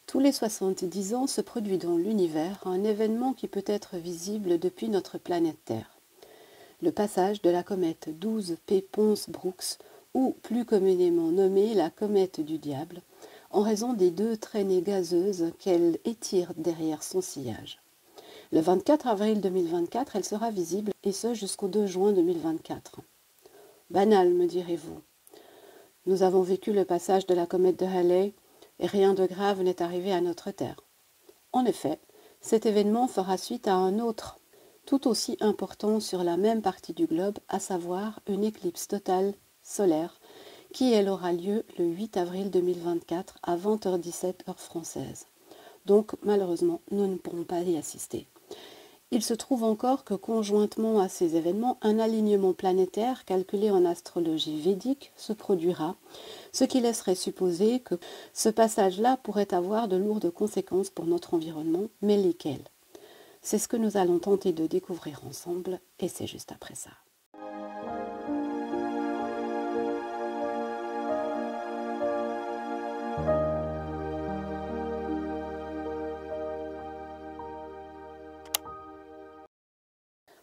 Tous les 70 ans se produit dans l'univers un événement qui peut être visible depuis notre planète Terre. Le passage de la comète 12P Pons-Brooks, ou plus communément nommée la comète du diable, en raison des deux traînées gazeuses qu'elle étire derrière son sillage. Le 24 avril 2024, elle sera visible, et ce jusqu'au 2 juin 2024. Banal, me direz-vous. Nous avons vécu le passage de la comète de Halley, et rien de grave n'est arrivé à notre Terre. En effet, cet événement fera suite à un autre, tout aussi important sur la même partie du globe, à savoir une éclipse totale solaire, qui elle aura lieu le 8 avril 2024 à 20h17 heure française. Donc malheureusement, nous ne pourrons pas y assister. Il se trouve encore que conjointement à ces événements, un alignement planétaire calculé en astrologie védique se produira, ce qui laisserait supposer que ce passage-là pourrait avoir de lourdes conséquences pour notre environnement, mais lesquelles? C'est ce que nous allons tenter de découvrir ensemble, et c'est juste après ça.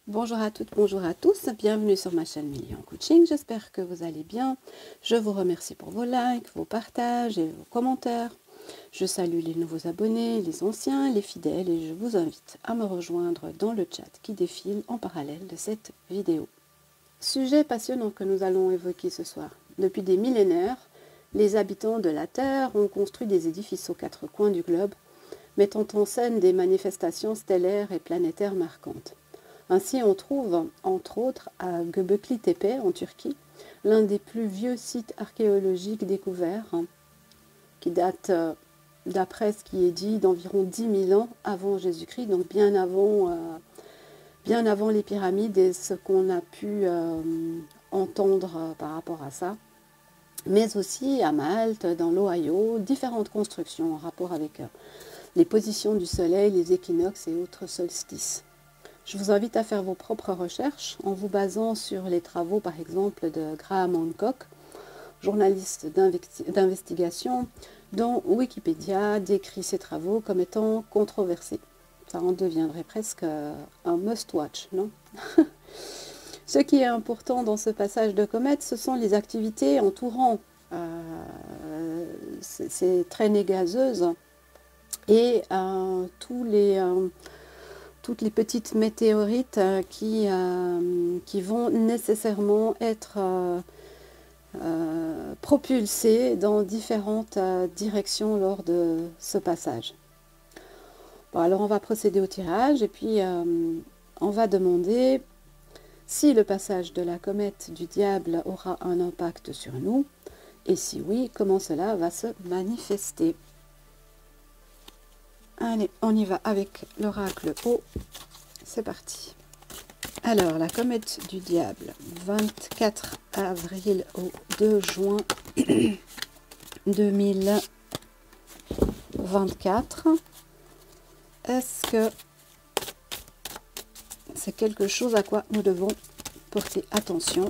Bonjour à toutes, bonjour à tous, bienvenue sur ma chaîne Million Coaching, j'espère que vous allez bien. Je vous remercie pour vos likes, vos partages et vos commentaires. Je salue les nouveaux abonnés, les anciens, les fidèles et je vous invite à me rejoindre dans le chat qui défile en parallèle de cette vidéo. Sujet passionnant que nous allons évoquer ce soir. Depuis des millénaires, les habitants de la Terre ont construit des édifices aux quatre coins du globe, mettant en scène des manifestations stellaires et planétaires marquantes. Ainsi, on trouve, entre autres, à Göbekli Tepe, en Turquie, l'un des plus vieux sites archéologiques découverts, qui date, d'après ce qui est dit, d'environ 10 000 ans avant Jésus-Christ, donc bien avant les pyramides et ce qu'on a pu entendre par rapport à ça. Mais aussi à Malte, dans l'Ohio, différentes constructions en rapport avec les positions du soleil, les équinoxes et autres solstices. Je vous invite à faire vos propres recherches en vous basant sur les travaux, par exemple, de Graham Hancock, journaliste d'investigation, dont Wikipédia décrit ses travaux comme étant controversés. Ça en deviendrait presque un must-watch, non? Ce qui est important dans ce passage de comète, ce sont les activités entourant ces traînées gazeuses et toutes les petites météorites qui vont nécessairement être propulsées dans différentes directions lors de ce passage. Bon, alors on va procéder au tirage et puis on va demander si le passage de la comète du diable aura un impact sur nous et si oui, comment cela va se manifester. Allez, on y va avec l'oracle O. C'est parti. Alors, la comète du diable, 24 avril au 2 juin 2024. Est-ce que c'est quelque chose à quoi nous devons porter attention?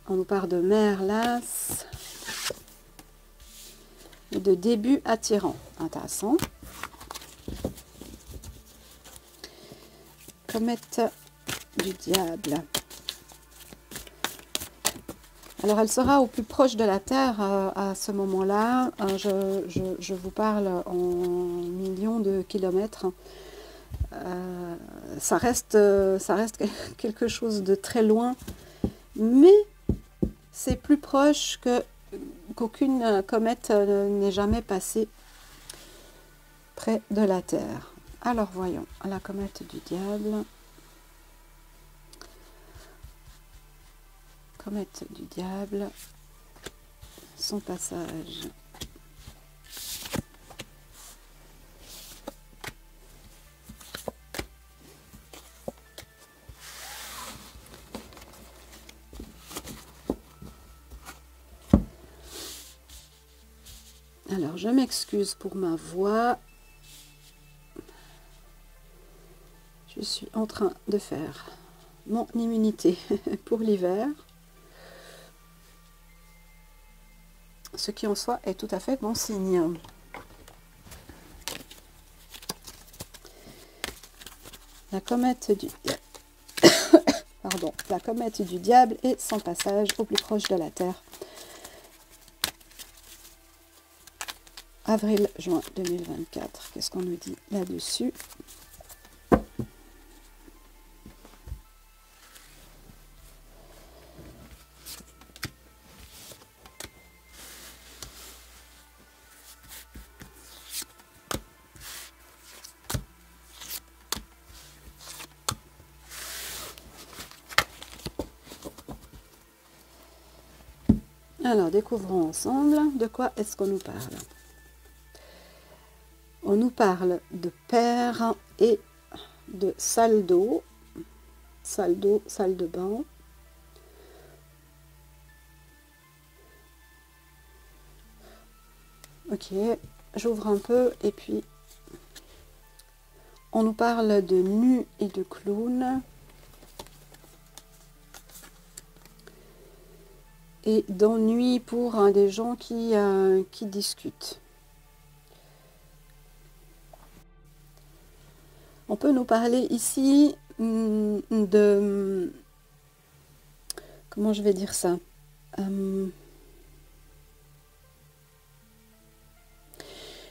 On nous parle de Merlas et de début attirant. Intéressant. Comète du diable. Alors, elle sera au plus proche de la Terre à ce moment-là. Je vous parle en millions de kilomètres. Ça reste quelque chose de très loin, mais c'est plus proche qu'aucune comète n'est jamais passée près de la Terre. Alors voyons, la comète du diable. Comète du diable, son passage. Alors, je m'excuse pour ma voix. Je suis en train de faire mon immunité pour l'hiver. ce qui en soi est tout à fait bon signe. La comète du pardon, la comète du diable et son passage au plus proche de la Terre. Avril-juin 2024. Qu'est-ce qu'on nous dit là-dessus? Alors, découvrons ensemble de quoi est-ce qu'on nous parle. On nous parle de père et de salle d'eau, salle de bain. Ok, j'ouvre un peu et puis on nous parle de nu et de clown. Et d'ennui pour des gens qui discutent. On peut nous parler ici de... Comment je vais dire ça?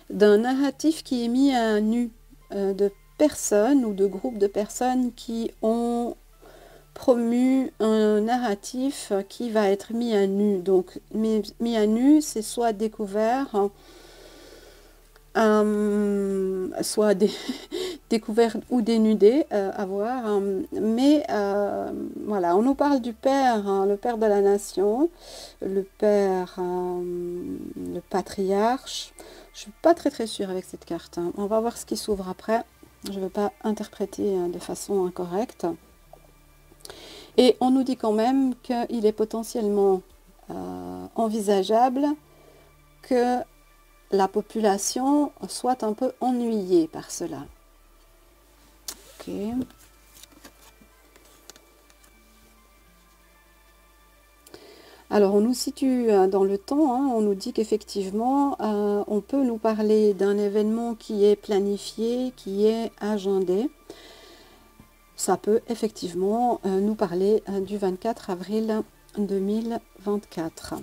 D'un narratif qui est mis à nu, de personnes ou de groupes de personnes qui ont promu un narratif qui va être mis à nu. Donc, mis à nu, c'est soit découvert, soit découvert ou dénudé à voir. Mais voilà, on nous parle du père, hein, le père de la nation, le père, le patriarche. Je suis pas très sûre avec cette carte. Hein. On va voir ce qui s'ouvre après. Je ne veux pas interpréter de façon incorrecte. Et on nous dit quand même qu'il est potentiellement envisageable que la population soit un peu ennuyée par cela. Ok. Alors, on nous situe dans le temps, hein, on nous dit qu'effectivement, on peut nous parler d'un événement qui est planifié, qui est agendé. Ça peut effectivement nous parler du 24 avril 2024.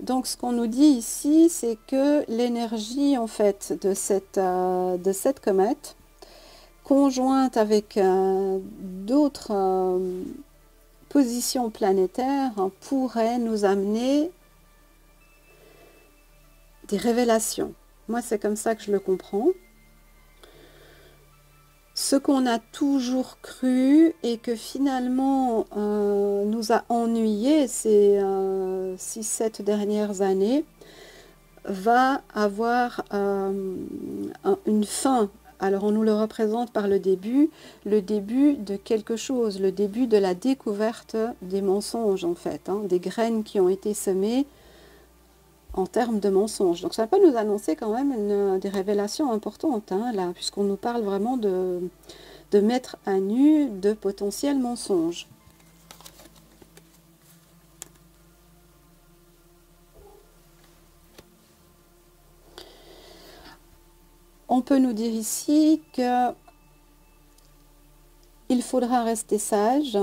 Donc, ce qu'on nous dit ici, c'est que l'énergie, en fait, de cette comète, conjointe avec d'autres positions planétaires, pourrait nous amener des révélations. Moi, c'est comme ça que je le comprends. Ce qu'on a toujours cru et que finalement nous a ennuyés ces 6-7 dernières années, va avoir une fin. Alors on nous le représente par le début de quelque chose, le début de la découverte des mensonges en fait, hein, des graines qui ont été semées en termes de mensonges. Donc ça peut nous annoncer quand même des révélations importantes, hein, là, puisqu'on nous parle vraiment de mettre à nu de potentiels mensonges. On peut nous dire ici que il faudra rester sage.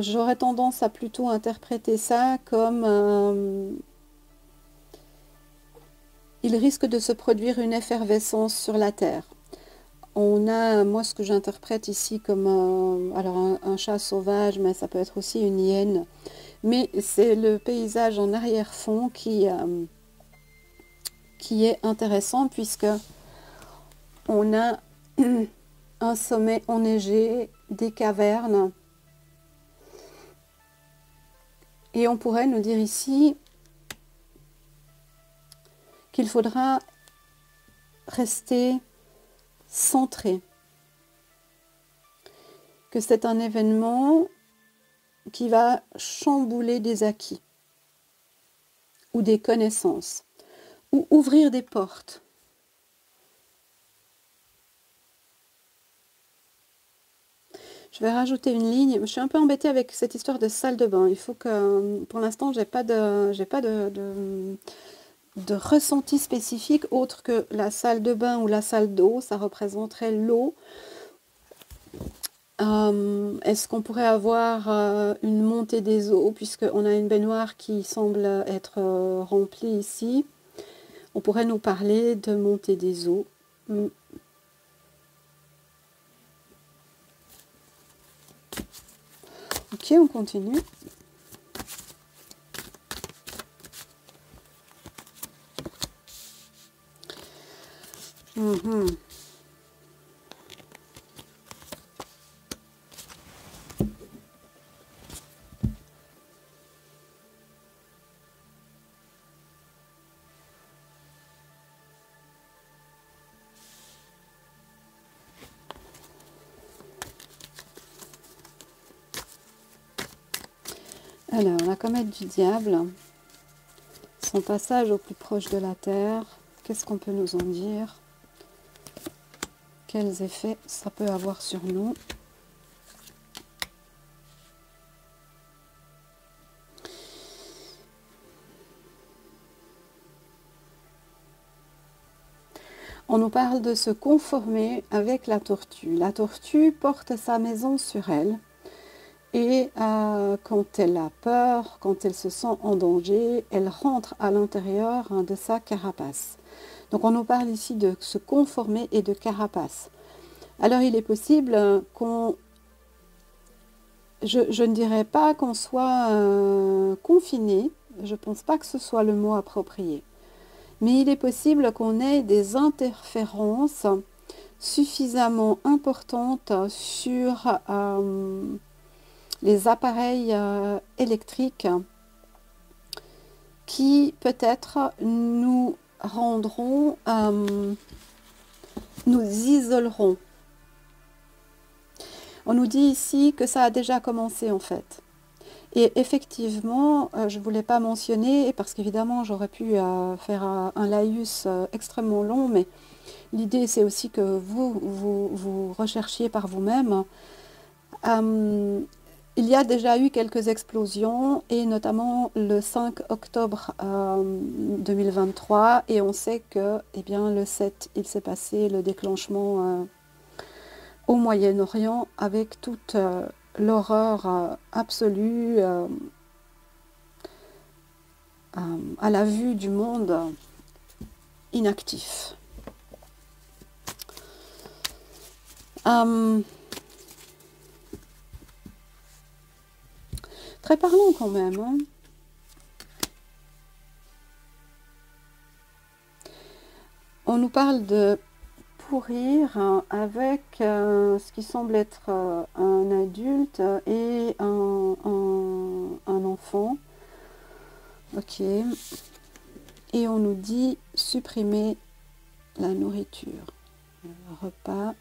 J'aurais tendance à plutôt interpréter ça comme il risque de se produire une effervescence sur la Terre. On a, moi, ce que j'interprète ici comme alors un chat sauvage, mais ça peut être aussi une hyène. Mais c'est le paysage en arrière-fond qui est intéressant puisque on a un sommet enneigé, des cavernes. Et on pourrait nous dire ici qu'il faudra rester centré. Que c'est un événement qui va chambouler des acquis ou des connaissances ou ouvrir des portes. Je vais rajouter une ligne. Je suis un peu embêtée avec cette histoire de salle de bain. Il faut que, pour l'instant, j'ai pas de ressenti spécifique autre que la salle de bain ou la salle d'eau. Ça représenterait l'eau. Est-ce qu'on pourrait avoir une montée des eaux, puisqu'on a une baignoire qui semble être remplie ici. On pourrait nous parler de montée des eaux. Ok, on continue. Alors, la comète du diable, son passage au plus proche de la Terre, qu'est-ce qu'on peut nous en dire? Quels effets ça peut avoir sur nous? On nous parle de se conformer avec la tortue. La tortue porte sa maison sur elle. Et quand elle a peur, quand elle se sent en danger, elle rentre à l'intérieur de sa carapace. Donc on nous parle ici de se conformer et de carapace. Alors il est possible qu'on... Je ne dirais pas qu'on soit confiné, je ne pense pas que ce soit le mot approprié. Mais il est possible qu'on ait des interférences suffisamment importantes sur les appareils électriques qui peut-être nous rendront, nous isoleront. On nous dit ici que ça a déjà commencé en fait. Et effectivement, je ne voulais pas mentionner, parce qu'évidemment j'aurais pu faire un laïus extrêmement long, mais l'idée c'est aussi que vous recherchiez par vous-même. Il y a déjà eu quelques explosions, et notamment le 5 octobre 2023, et on sait que eh bien, le 7, il s'est passé le déclenchement au Moyen-Orient, avec toute l'horreur absolue à la vue du monde inactif. Très parlant quand même. Hein. On nous parle de pourrir avec ce qui semble être un adulte et un enfant. Ok. Et on nous dit supprimer la nourriture. Le repas.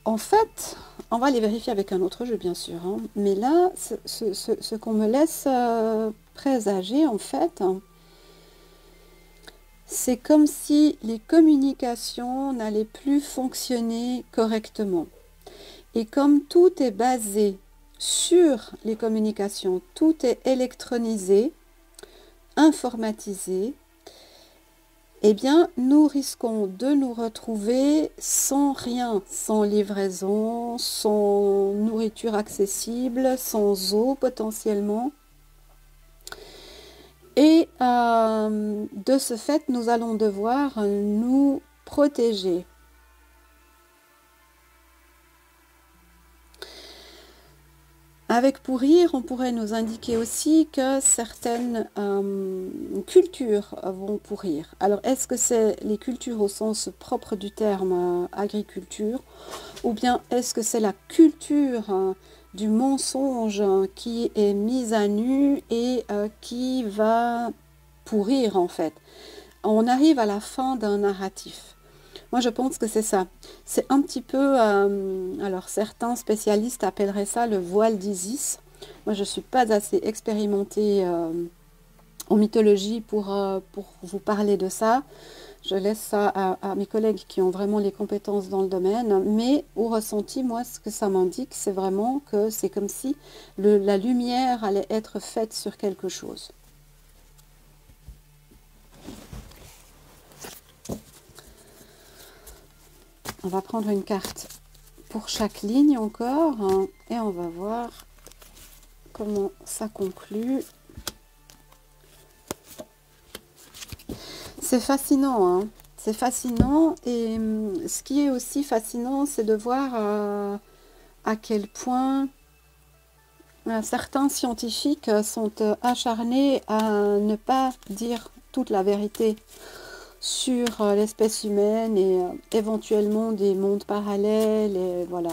En fait, on va les vérifier avec un autre jeu, bien sûr. Hein. Mais là, ce qu'on me laisse présager, en fait, c'est comme si les communications n'allaient plus fonctionner correctement. Et comme tout est basé sur les communications, tout est électronisé, informatisé, eh bien, nous risquons de nous retrouver sans rien, sans livraison, sans nourriture accessible, sans eau potentiellement. Et de ce fait, nous allons devoir nous protéger. Avec pourrir, on pourrait nous indiquer aussi que certaines cultures vont pourrir. Alors, est-ce que c'est les cultures au sens propre du terme agriculture, ou bien est-ce que c'est la culture du mensonge qui est mise à nu et qui va pourrir en fait? On arrive à la fin d'un narratif. Moi, je pense que c'est ça. C'est un petit peu, alors certains spécialistes appelleraient ça le voile d'Isis. Moi, je ne suis pas assez expérimentée en mythologie pour vous parler de ça. Je laisse ça à mes collègues qui ont vraiment les compétences dans le domaine. Mais au ressenti, moi, ce que ça m'indique, c'est vraiment que c'est comme si la lumière allait être faite sur quelque chose. On va prendre une carte pour chaque ligne encore, hein, et on va voir comment ça conclut. C'est fascinant, hein. C'est fascinant, et ce qui est aussi fascinant, c'est de voir à quel point certains scientifiques sont acharnés à ne pas dire toute la vérité sur l'espèce humaine et éventuellement des mondes parallèles, et voilà.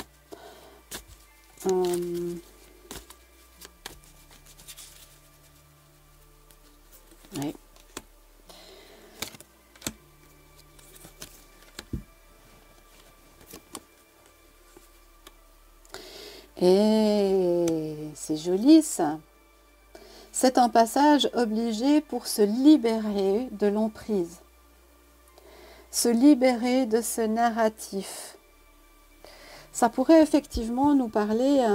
Ouais. Et c'est joli ça. C'est un passage obligé pour se libérer de l'emprise, se libérer de ce narratif. Ça pourrait effectivement nous parler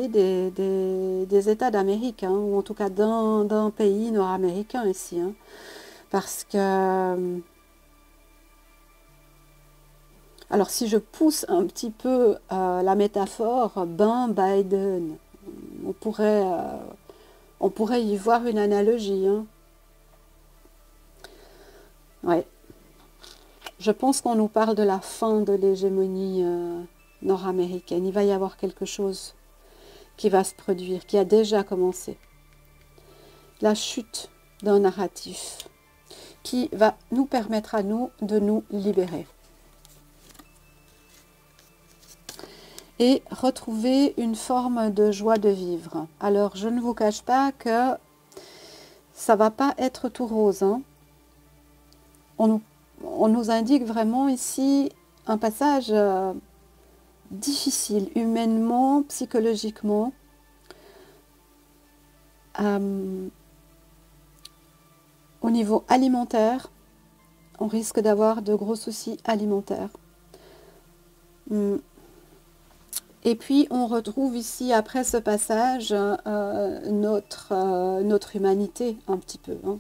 des États d'Amérique, hein, ou en tout cas d'un pays nord-américain ici, hein, parce que... Alors si je pousse un petit peu la métaphore, Biden, on pourrait y voir une analogie. Hein. Ouais. Je pense qu'on nous parle de la fin de l'hégémonie nord-américaine. Il va y avoir quelque chose qui va se produire, qui a déjà commencé. La chute d'un narratif qui va nous permettre à nous de nous libérer. Et retrouver une forme de joie de vivre. Alors, je ne vous cache pas que ça ne va pas être tout rose. Hein. On nous indique vraiment ici un passage difficile, humainement, psychologiquement. Au niveau alimentaire, on risque d'avoir de gros soucis alimentaires. Et puis, on retrouve ici, après ce passage, notre humanité, un petit peu. Hein,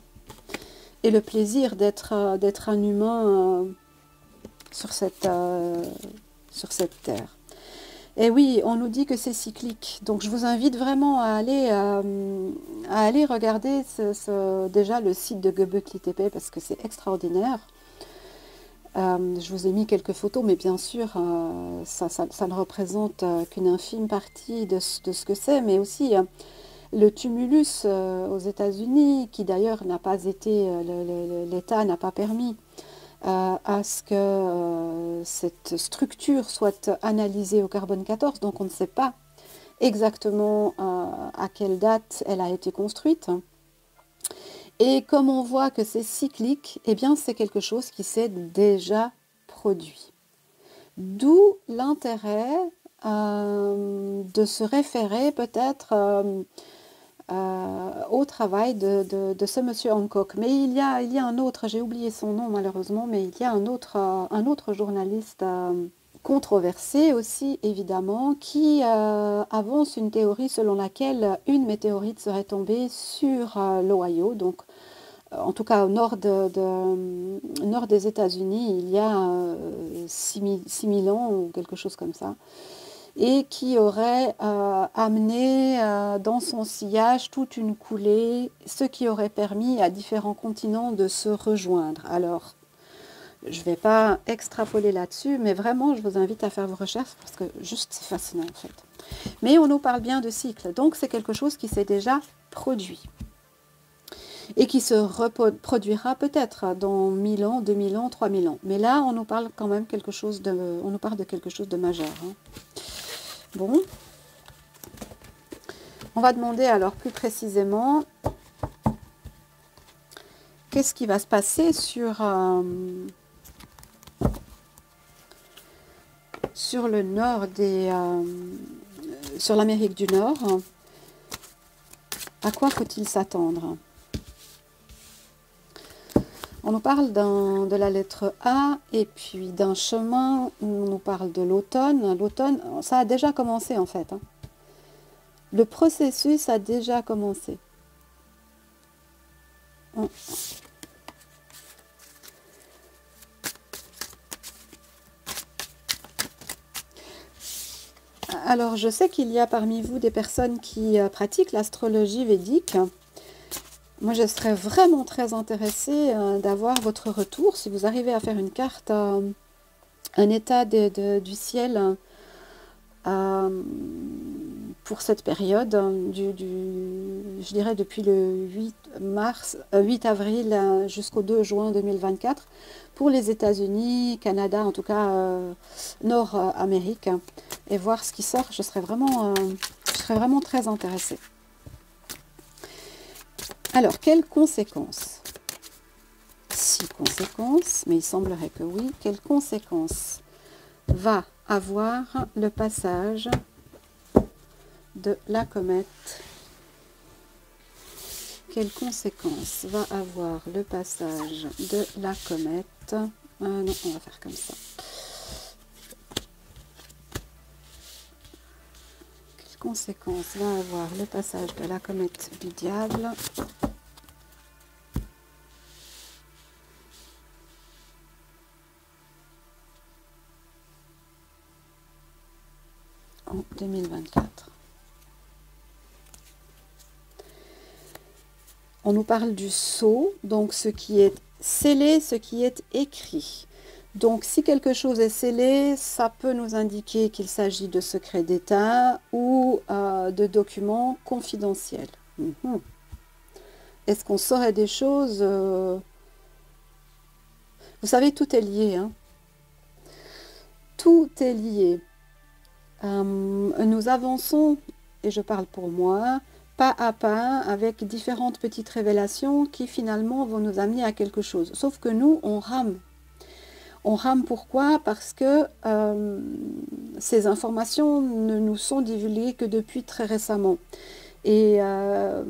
et le plaisir d'être un humain sur cette terre. Et oui, on nous dit que c'est cyclique. Donc, je vous invite vraiment à aller regarder déjà le site de Göbekli Tepe, parce que c'est extraordinaire. Je vous ai mis quelques photos, mais bien sûr, ça ne représente qu'une infime partie de ce que c'est, mais aussi le tumulus aux États-Unis, qui d'ailleurs n'a pas été, l'État n'a pas permis à ce que cette structure soit analysée au carbone 14, donc on ne sait pas exactement à quelle date elle a été construite. Et comme on voit que c'est cyclique, eh bien c'est quelque chose qui s'est déjà produit. D'où l'intérêt de se référer peut-être au travail de ce monsieur Hancock. Mais il y a un autre, j'ai oublié son nom malheureusement, mais il y a un autre journaliste controversé aussi évidemment, qui avance une théorie selon laquelle une météorite serait tombée sur l'Ohio, donc en tout cas au nord des États-Unis, il y a 6000 ans ou quelque chose comme ça, et qui aurait amené dans son sillage toute une coulée, ce qui aurait permis à différents continents de se rejoindre. Alors, je ne vais pas extrapoler là-dessus, mais vraiment, je vous invite à faire vos recherches parce que juste, c'est fascinant en fait. Mais on nous parle bien de cycle, donc c'est quelque chose qui s'est déjà produit et qui se reproduira peut-être dans 1000 ans, 2000 ans, 3000 ans. Mais là, on nous parle quand même de quelque chose de majeur. Hein. Bon. On va demander alors plus précisément qu'est-ce qui va se passer sur le nord sur l'Amérique du Nord. À quoi faut-il s'attendre? On nous parle de la lettre A et puis d'un chemin. On nous parle de l'automne. L'automne, ça a déjà commencé en fait. Hein. Le processus a déjà commencé. Alors, je sais qu'il y a parmi vous des personnes qui pratiquent l'astrologie védique. Moi, je serais vraiment très intéressée d'avoir votre retour. Si vous arrivez à faire une carte, un état du ciel pour cette période, je dirais depuis le 8 avril jusqu'au 2 juin 2024, pour les États-Unis, Canada, en tout cas Nord-Amérique, et voir ce qui sort, je serais vraiment très intéressée. Alors, quelles conséquences? 6 conséquences, mais il semblerait que oui. Quelles conséquences va avoir le passage de la comète? Quelles conséquences va avoir le passage de la comète? Non, on va faire comme ça. Quelles conséquences va avoir le passage de la comète du diable en 2024? On nous parle du sceau, donc ce qui est scellé, ce qui est écrit. Donc si quelque chose est scellé, ça peut nous indiquer qu'il s'agit de secrets d'État ou de documents confidentiels. Est-ce qu'on saurait des choses Vous savez, tout est lié. Hein. Tout est lié. Nous avançons, et je parle pour moi, pas à pas, avec différentes petites révélations qui finalement vont nous amener à quelque chose. Sauf que nous, on rame. On rame pourquoi? Parce que ces informations ne nous sont divulguées que depuis très récemment. Et un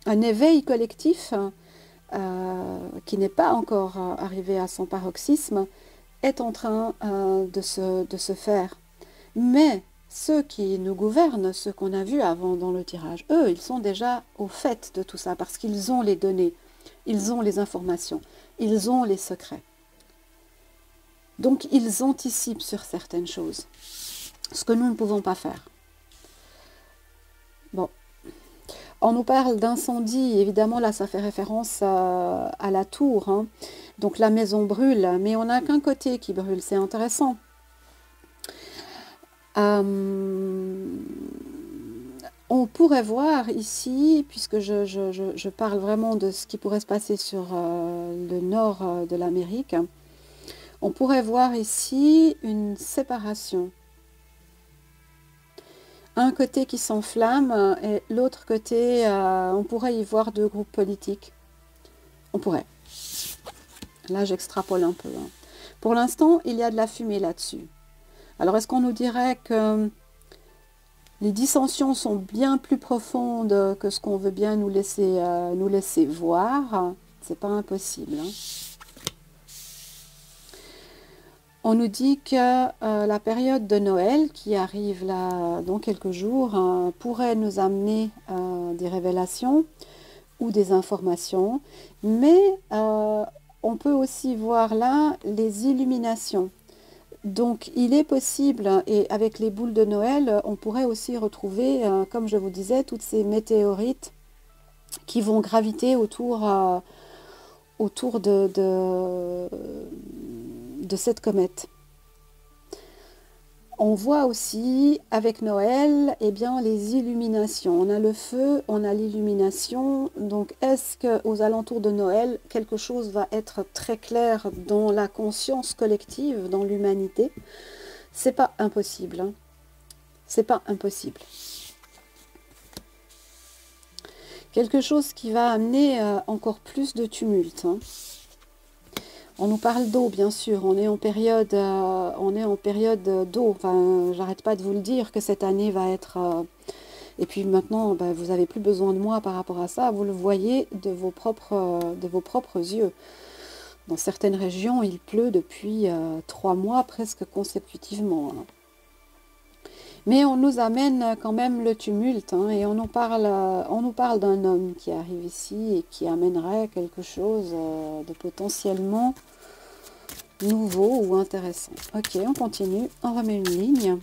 éveil collectif qui n'est pas encore arrivé à son paroxysme est en train de se faire. Mais ceux qui nous gouvernent, ceux qu'on a vus avant dans le tirage, eux, ils sont déjà au fait de tout ça parce qu'ils ont les données, ils ont les informations, ils ont les secrets. Donc, ils anticipent sur certaines choses, ce que nous ne pouvons pas faire. Bon. On nous parle d'incendie, évidemment, là, ça fait référence à la tour. Hein. Donc, la maison brûle, mais on n'a qu'un côté qui brûle, c'est intéressant. On pourrait voir ici, puisque je parle vraiment de ce qui pourrait se passer sur le nord de l'Amérique, on pourrait voir ici une séparation. Un côté qui s'enflamme et l'autre côté, on pourrait y voir 2 groupes politiques. On pourrait. Là, j'extrapole un peu. Hein. Pour l'instant, il y a de la fumée là-dessus. Alors, est-ce qu'on nous dirait que les dissensions sont bien plus profondes que ce qu'on veut bien nous laisser voir? C'est pas impossible. Hein. On nous dit que la période de Noël, qui arrive là dans quelques jours, pourrait nous amener des révélations ou des informations, mais on peut aussi voir là les illuminations. Donc il est possible, et avec les boules de Noël, on pourrait aussi retrouver, comme je vous disais, toutes ces météorites qui vont graviter autour de cette comète. On voit aussi avec Noël, eh bien, les illuminations. On a le feu, on a l'illumination. Donc, est-ce qu'aux alentours de Noël, quelque chose va être très clair dans la conscience collective, dans l'humanité? C'est pas impossible. Hein. C'est pas impossible. Quelque chose qui va amener encore plus de tumulte. Hein. On nous parle d'eau, bien sûr. On est en période d'eau. Enfin, j'arrête pas de vous le dire que cette année va être Et puis maintenant, ben, vous n'avez plus besoin de moi par rapport à ça, vous le voyez de vos propres yeux. Dans certaines régions, il pleut depuis 3 mois presque consécutivement, hein. Mais on nous amène quand même le tumulte, hein, et on nous parle d'un homme qui arrive ici et qui amènerait quelque chose de potentiellement nouveau ou intéressant. Ok, on continue, on remet une ligne.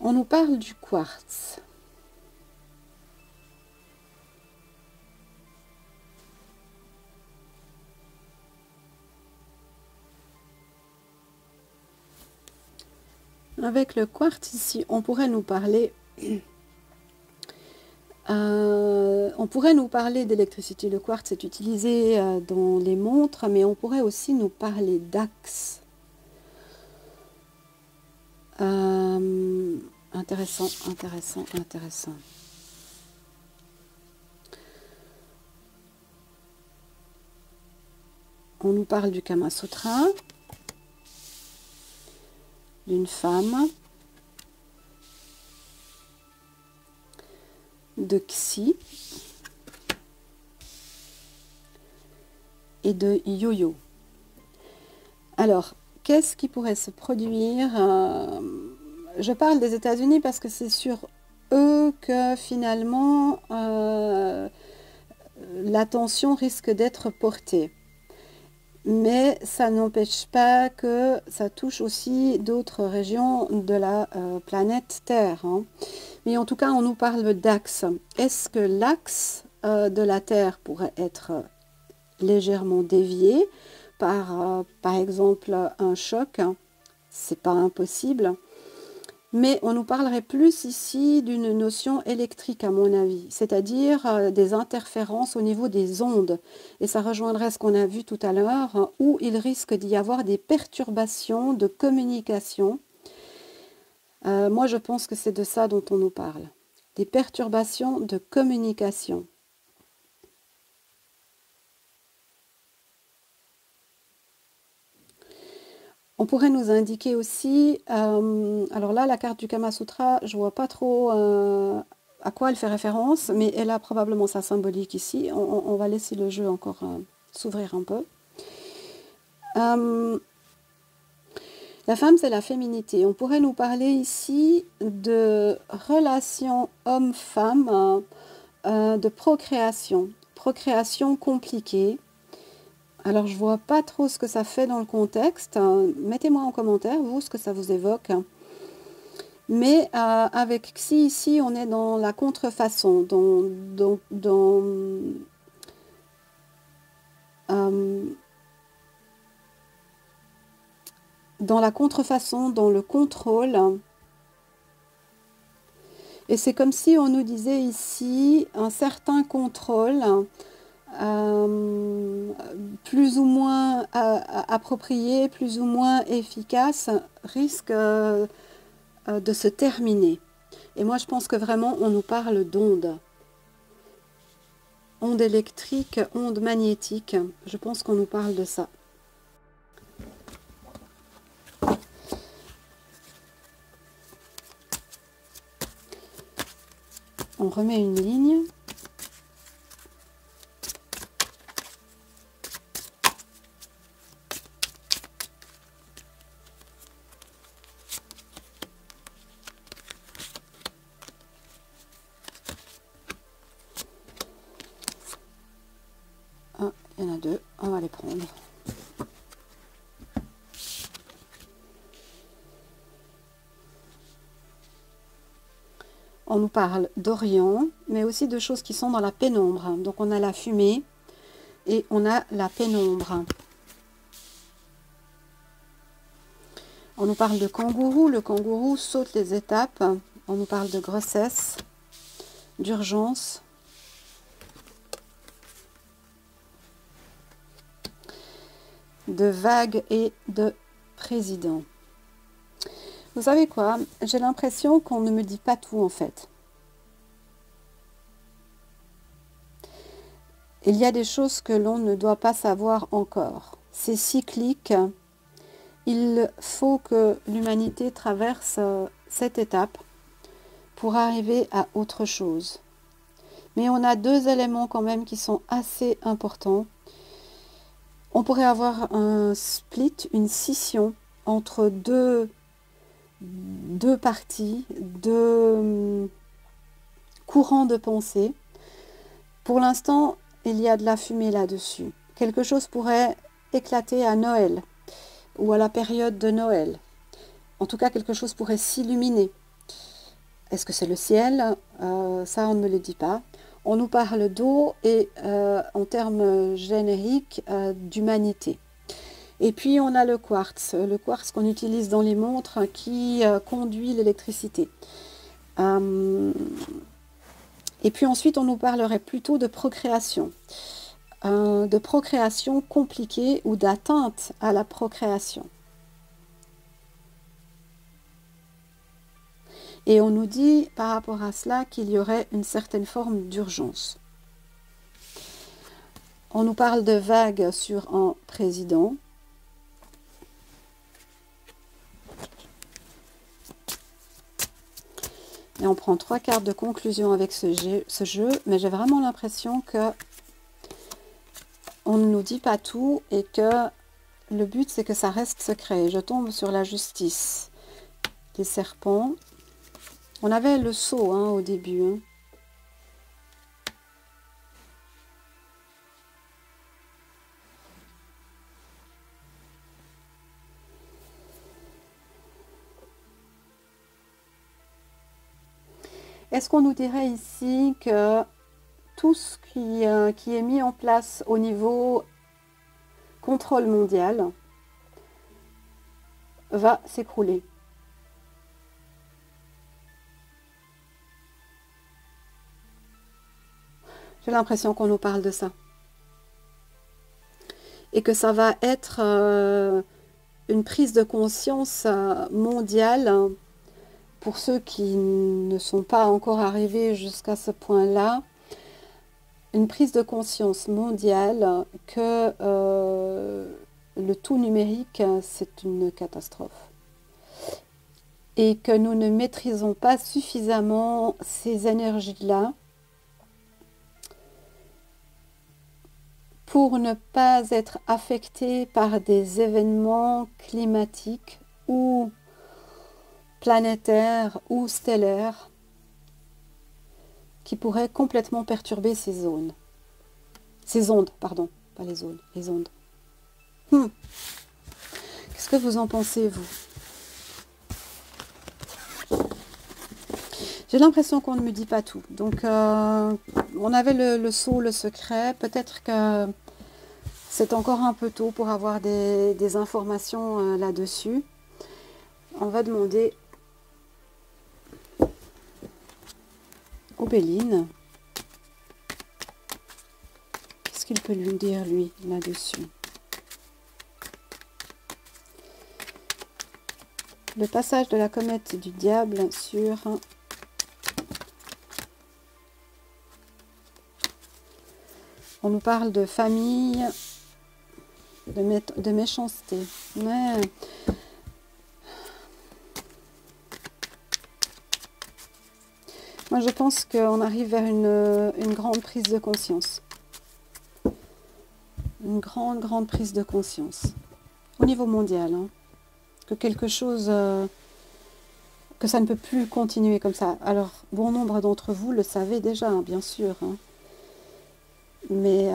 On nous parle du quartz. Avec le quartz ici, on pourrait nous parler d'électricité. Le quartz est utilisé dans les montres, mais on pourrait aussi nous parler d'axe. Intéressant, intéressant, intéressant. On nous parle du Kama Sutra, d'une femme, de Xi et de Yo-Yo. Alors, qu'est-ce qui pourrait se produire? Je parle des États-Unis parce que c'est sur eux que finalement l'attention risque d'être portée. Mais ça n'empêche pas que ça touche aussi d'autres régions de la planète Terre, hein. Mais en tout cas, on nous parle d'axe. Est-ce que l'axe de la Terre pourrait être légèrement dévié par exemple, un choc? C'est pas impossible. Mais on nous parlerait plus ici d'une notion électrique, à mon avis, c'est-à-dire des interférences au niveau des ondes. Et ça rejoindrait ce qu'on a vu tout à l'heure, où il risque d'y avoir des perturbations de communication. Moi, je pense que c'est de ça dont on nous parle. Des perturbations de communication. On pourrait nous indiquer aussi, alors là, la carte du Kama Sutra, je vois pas trop à quoi elle fait référence, mais elle a probablement sa symbolique ici. On va laisser le jeu encore s'ouvrir un peu. La femme, c'est la féminité. On pourrait nous parler ici de relations homme-femme, de procréation compliquée. Alors, je vois pas trop ce que ça fait dans le contexte. Mettez-moi en commentaire, vous, ce que ça vous évoque. Mais avec Xi, ici, on est dans la contrefaçon, dans la contrefaçon, dans le contrôle. Et c'est comme si on nous disait ici un certain contrôle, plus ou moins approprié, plus ou moins efficace, risque de se terminer. Et moi, je pense que vraiment, on nous parle d'ondes. Ondes électriques, ondes magnétiques. Je pense qu'on nous parle de ça. On remet une ligne. Ah, il y en a deux, on va les prendre. On nous parle d'Orient, mais aussi de choses qui sont dans la pénombre. Donc on a la fumée et on a la pénombre. On nous parle de kangourou. Le kangourou saute les étapes. On nous parle de grossesse, d'urgence. de vagues et de président. Vous savez quoi? J'ai l'impression qu'on ne me dit pas tout en fait. Il y a des choses que l'on ne doit pas savoir encore. C'est cyclique. Il faut que l'humanité traverse cette étape pour arriver à autre chose. Mais on a deux éléments quand même qui sont assez importants. On pourrait avoir un split, une scission entre deux parties, deux courants de pensée. Pour l'instant, il y a de la fumée là-dessus. Quelque chose pourrait éclater à Noël ou à la période de Noël. En tout cas, quelque chose pourrait s'illuminer. Est-ce que c'est le ciel? Ça, on ne me le dit pas. On nous parle d'eau et en termes génériques d'humanité. Et puis on a le quartz qu'on utilise dans les montres qui conduit l'électricité. Et puis ensuite on nous parlerait plutôt de procréation compliquée ou d'atteinte à la procréation. Et on nous dit par rapport à cela qu'il y aurait une certaine forme d'urgence. On nous parle de vagues sur un président. Et on prend 3 cartes de conclusion avec ce jeu, mais j'ai vraiment l'impression que on ne nous dit pas tout et que le but c'est que ça reste secret. Je tombe sur la justice, des serpents. On avait le sceau au début. Est-ce qu'on nous dirait ici que tout ce qui est mis en place au niveau contrôle mondial va s'écrouler? J'ai l'impression qu'on nous parle de ça. Et que ça va être une prise de conscience mondiale pour ceux qui ne sont pas encore arrivés jusqu'à ce point-là. Une prise de conscience mondiale que le tout numérique, c'est une catastrophe. Et que nous ne maîtrisons pas suffisamment ces énergies-là pour ne pas être affectés par des événements climatiques ou planétaires ou stellaires qui pourraient complètement perturber ces zones. Ces ondes, pardon, pas les zones, les ondes. Qu'est-ce que vous en pensez, vous? J'ai l'impression qu'on ne me dit pas tout. Donc, on avait le sceau, le secret. Peut-être que c'est encore un peu tôt pour avoir des informations là-dessus. On va demander au Béline. Qu'est-ce qu'il peut lui dire, lui, là-dessus? Le passage de la comète du diable sur... On nous parle de famille, de méchanceté. Mais moi, je pense qu'on arrive vers une grande prise de conscience. Une grande prise de conscience. Au niveau mondial. Que quelque chose... que ça ne peut plus continuer comme ça. Alors, bon nombre d'entre vous le savez déjà, bien sûr. Mais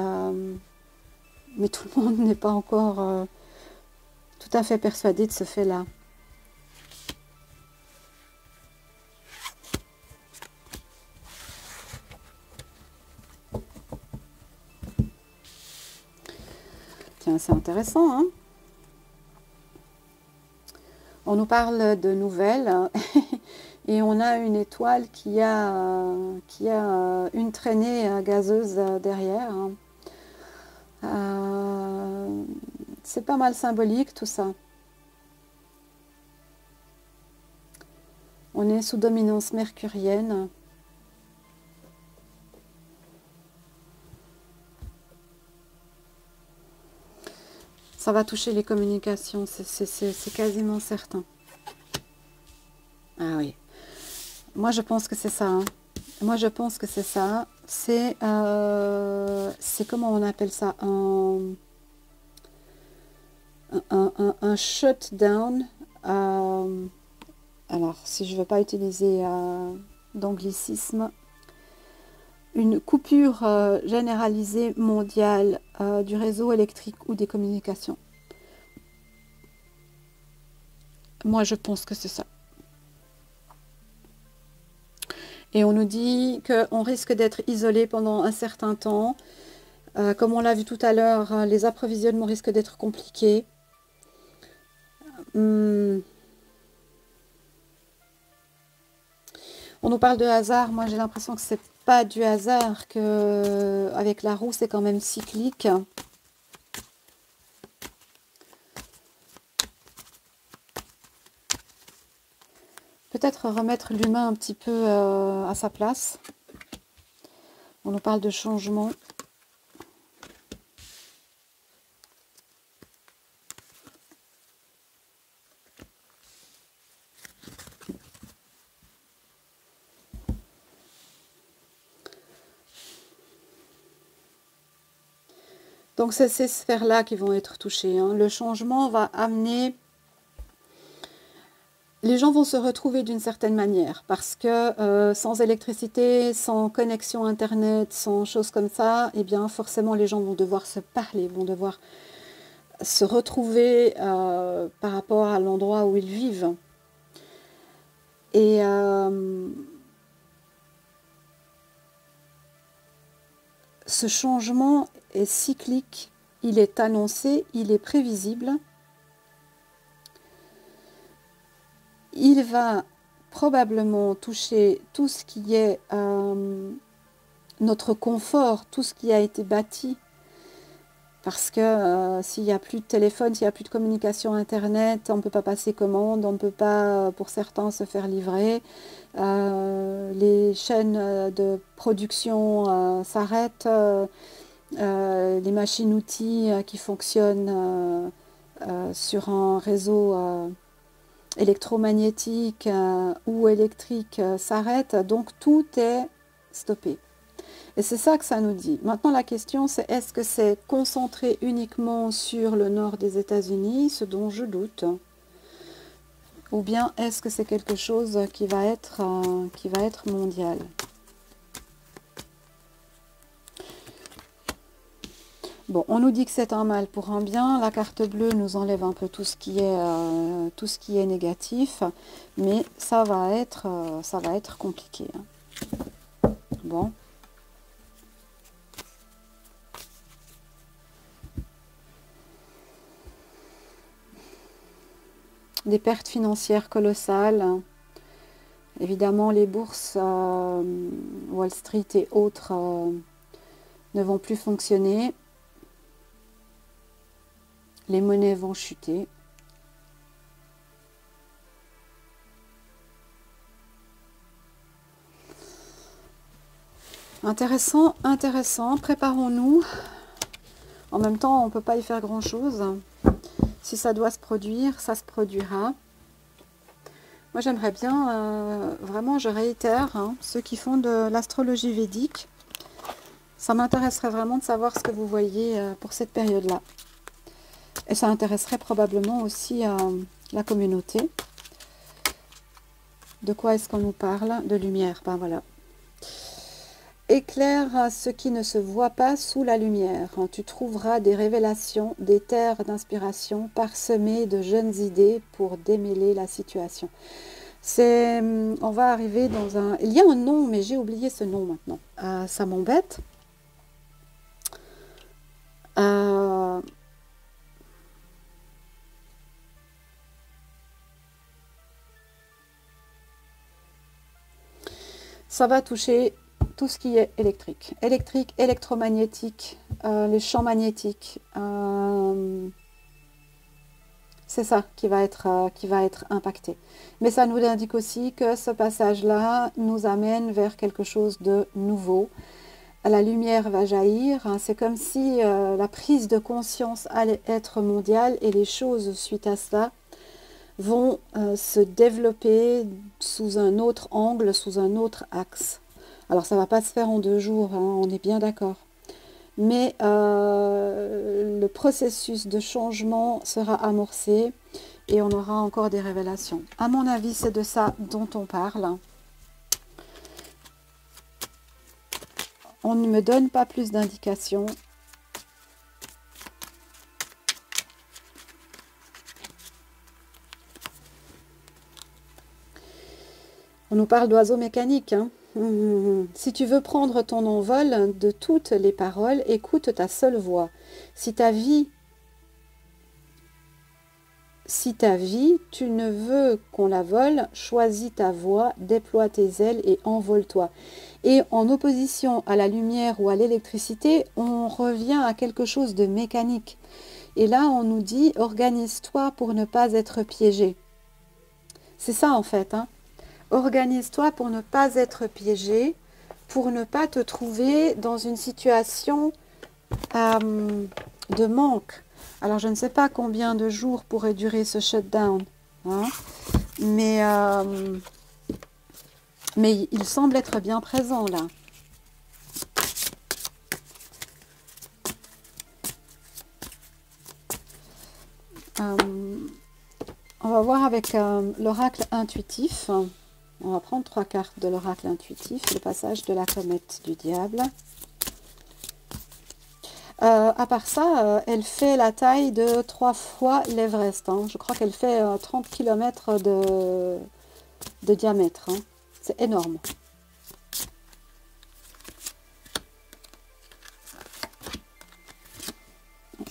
tout le monde n'est pas encore tout à fait persuadé de ce fait-là. Tiens, c'est intéressant, hein? On nous parle de nouvelles et on a une étoile qui a une traînée gazeuse derrière. c'est pas mal symbolique tout ça. On est sous dominance mercurienne. Ça va toucher les communications, c'est quasiment certain. Ah oui. Moi, je pense que c'est ça. Hein. Moi, je pense que c'est ça. C'est comment on appelle ça, un shutdown. Alors, si je ne veux pas utiliser d'anglicisme, une coupure généralisée mondiale du réseau électrique ou des communications. Moi, je pense que c'est ça. Et on nous dit qu'on risque d'être isolé pendant un certain temps. Comme on l'a vu tout à l'heure, les approvisionnements risquent d'être compliqués. On nous parle de hasard. Moi, j'ai l'impression que c'est pas du hasard, que avec la roue, c'est quand même cyclique. Peut-être remettre l'humain un petit peu à sa place. On nous parle de changement. Donc c'est ces sphères-là qui vont être touchées. Hein. Le changement va amener... Les gens vont se retrouver d'une certaine manière parce que sans électricité, sans connexion Internet, sans choses comme ça, eh bien forcément les gens vont devoir se parler, vont devoir se retrouver par rapport à l'endroit où ils vivent. Et ce changement est cyclique, il est annoncé, il est prévisible. Il va probablement toucher tout ce qui est notre confort, tout ce qui a été bâti. Parce que s'il n'y a plus de téléphone, s'il n'y a plus de communication Internet, on ne peut pas passer commande, on ne peut pas, pour certains, se faire livrer. Les chaînes de production s'arrêtent. Les machines-outils qui fonctionnent sur un réseau électromagnétique ou électrique s'arrête, donc tout est stoppé. Et c'est ça que ça nous dit. Maintenant, la question, c'est est-ce que c'est concentré uniquement sur le nord des États-Unis, ce dont je doute, ou bien est-ce que c'est quelque chose qui va être mondial? Bon, on nous dit que c'est un mal pour un bien. La carte bleue nous enlève un peu tout ce qui est négatif, mais ça va être compliqué. Hein. Bon. Des pertes financières colossales. Évidemment, les bourses, Wall Street et autres ne vont plus fonctionner. Les monnaies vont chuter. Intéressant, intéressant. Préparons-nous. En même temps, on ne peut pas y faire grand-chose. Si ça doit se produire, ça se produira. Moi, j'aimerais bien, vraiment, je réitère, hein, ceux qui font de l'astrologie védique, ça m'intéresserait vraiment de savoir ce que vous voyez pour cette période-là. Et ça intéresserait probablement aussi la communauté. De quoi est-ce qu'on nous parle? De lumière, ben voilà. Éclaire ce qui ne se voit pas sous la lumière. Tu trouveras des révélations, des terres d'inspiration parsemées de jeunes idées pour démêler la situation. On va arriver dans un... Il y a un nom, mais j'ai oublié ce nom maintenant. Ça m'embête. Ça va toucher tout ce qui est électrique. Électrique, électromagnétique, les champs magnétiques, C'est ça qui va être impacté. Mais ça nous indique aussi que ce passage-là nous amène vers quelque chose de nouveau. La lumière va jaillir. Hein. C'est comme si la prise de conscience allait être mondiale et les choses suite à ça vont se développer sous un autre angle, sous un autre axe. Alors ça ne va pas se faire en 2 jours, hein, on est bien d'accord. Mais le processus de changement sera amorcé et on aura encore des révélations. À mon avis, c'est de ça dont on parle. On ne me donne pas plus d'indications. On nous parle d'oiseaux mécaniques, hein. Si tu veux prendre ton envol de toutes les paroles, écoute ta seule voix. Si ta vie, tu ne veux qu'on la vole, choisis ta voix, déploie tes ailes et envole-toi. Et en opposition à la lumière ou à l'électricité, on revient à quelque chose de mécanique. Et là, on nous dit, organise-toi pour ne pas être piégé. C'est ça en fait, hein. Organise-toi pour ne pas être piégé, pour ne pas te trouver dans une situation de manque. Alors, je ne sais pas combien de jours pourrait durer ce shutdown, hein, mais il semble être bien présent là. On va voir avec l'oracle intuitif. On va prendre 3 cartes de l'oracle intuitif, le passage de la comète du diable. À part ça, elle fait la taille de 3 fois l'Everest. Hein. Je crois qu'elle fait 30 km de diamètre. Hein. C'est énorme.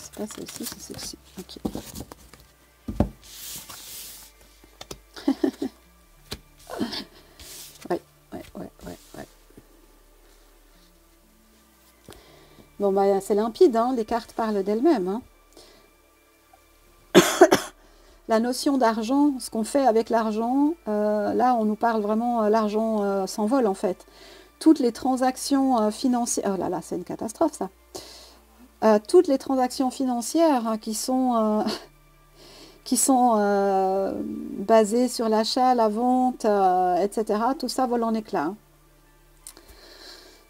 C'est pas celle-ci, c'est celle-ci. Ok. Ouais. Bon, bah, c'est limpide, hein, les cartes parlent d'elles-mêmes. Hein. La notion d'argent, ce qu'on fait avec l'argent, là, on nous parle vraiment, l'argent s'envole, en fait. Toutes les transactions financières... Oh là là, c'est une catastrophe, ça. Toutes les transactions financières hein, qui sont basées sur l'achat, la vente, etc., tout ça vole en éclats. Hein.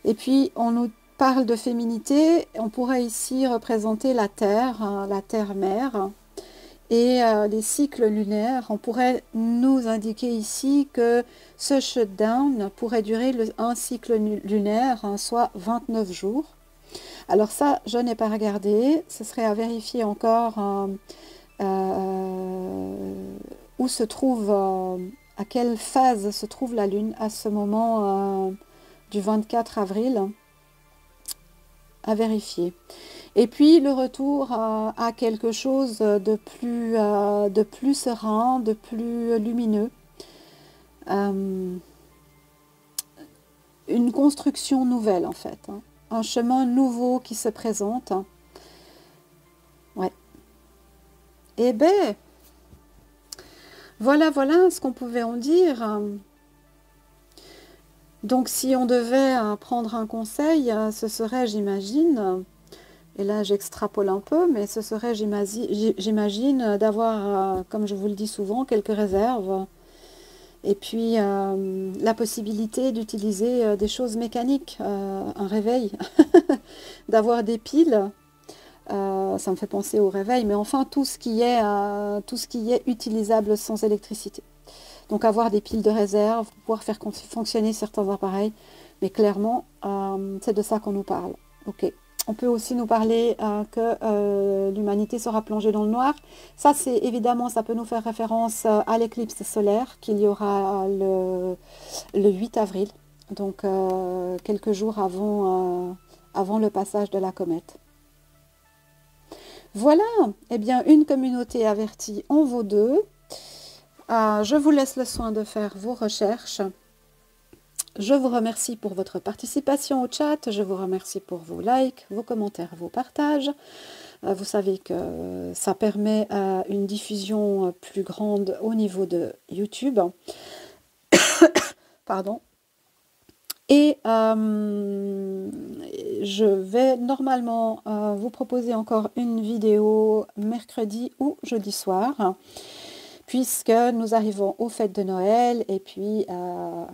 Et puis, on nous parle de féminité, on pourrait ici représenter la terre-mère, et les cycles lunaires. On pourrait nous indiquer ici que ce shutdown pourrait durer un cycle lunaire, hein, soit 29 jours. Alors ça, je n'ai pas regardé, ce serait à vérifier encore où se trouve, à quelle phase se trouve la Lune à ce moment du 24 avril. À vérifier. Et puis le retour à quelque chose de plus serein, de plus lumineux. Une construction nouvelle en fait. Hein. Un chemin nouveau qui se présente. Ouais. Eh ben, voilà ce qu'on pouvait en dire. Donc, si on devait prendre un conseil, ce serait, j'imagine, et là j'extrapole un peu, mais ce serait, j'imagine, d'avoir, comme je vous le dis souvent, quelques réserves. Et puis, la possibilité d'utiliser des choses mécaniques, un réveil, d'avoir des piles. Ça me fait penser au réveil, mais enfin, tout ce qui est utilisable sans électricité. Donc avoir des piles de réserve, pouvoir faire fonctionner certains appareils. Mais clairement, c'est de ça qu'on nous parle. Ok. On peut aussi nous parler que l'humanité sera plongée dans le noir. Ça, c'est évidemment, ça peut nous faire référence à l'éclipse solaire qu'il y aura le 8 avril. Donc quelques jours avant le passage de la comète. Voilà. Eh bien, une communauté avertie en vaut 2. Je vous laisse le soin de faire vos recherches. Je vous remercie pour votre participation au chat, je vous remercie pour vos likes, vos commentaires, vos partages. Vous savez que ça permet une diffusion plus grande au niveau de YouTube. Pardon. Et je vais normalement vous proposer encore une vidéo mercredi ou jeudi soir, puisque nous arrivons aux fêtes de Noël et puis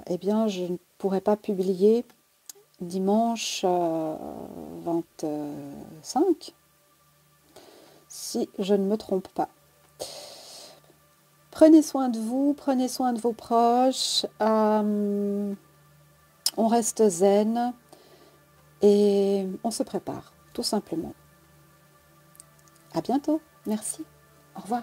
eh bien, je ne pourrai pas publier dimanche 25, si je ne me trompe pas. Prenez soin de vous, prenez soin de vos proches, on reste zen et on se prépare, tout simplement. À bientôt, merci, au revoir.